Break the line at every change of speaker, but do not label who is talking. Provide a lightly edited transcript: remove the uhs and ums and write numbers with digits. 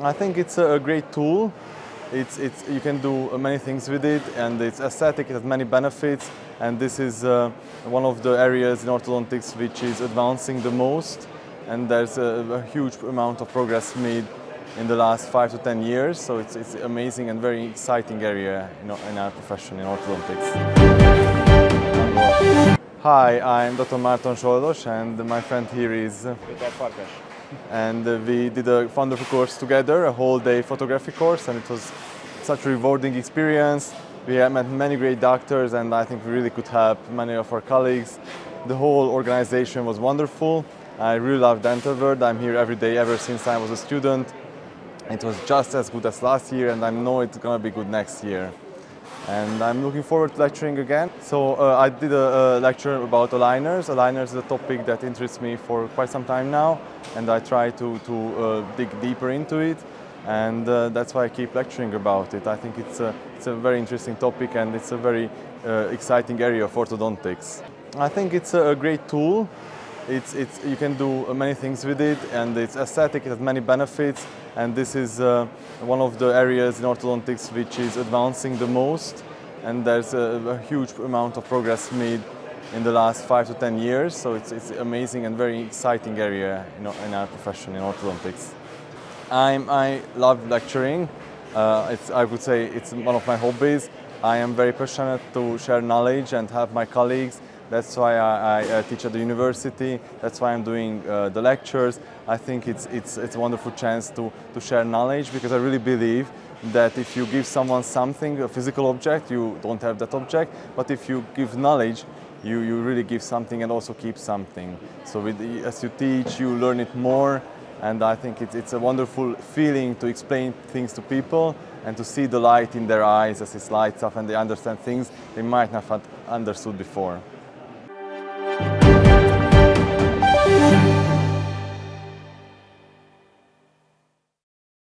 I think it's a great tool. You can do many things with it, and it's aesthetic, it has many benefits, and this is one of the areas in orthodontics which is advancing the most, and there's a huge amount of progress made in the last 5 to 10 years, so it's amazing and very exciting area in our profession in orthodontics. Hi, I'm Dr. Márton Zsoldos, and my friend here is
Péter Farkas.
And we did a wonderful course together, a whole day photography course, and it was such a rewarding experience. We have met many great doctors, and I think we really could help many of our colleagues. The whole organization was wonderful. I really love dental world. I'm here every day ever since I was a student. It was just as good as last year, and I know it's going to be good next year. And I'm looking forward to lecturing again. So I did a lecture about aligners. Aligners is a topic that interests me for quite some time now, and I try to dig deeper into it, and that's why I keep lecturing about it. I think it's a very interesting topic, and it's a very exciting area of orthodontics. I think it's a great tool. You can do many things with it, and it's aesthetic, it has many benefits, and this is one of the areas in orthodontics which is advancing the most, and there's a huge amount of progress made in the last 5 to 10 years, so it's amazing and very exciting area in our profession in orthodontics. I love lecturing. I would say it's one of my hobbies. I am very passionate to share knowledge and help my colleagues. That's why I teach at the university. That's why I'm doing the lectures. I think it's a wonderful chance to share knowledge, because I really believe that if you give someone something, a physical object, you don't have that object. But if you give knowledge, you really give something and also keep something. So as you teach, you learn it more. And I think it's a wonderful feeling to explain things to people and to see the light in their eyes as it lights up and they understand things they might not have understood before.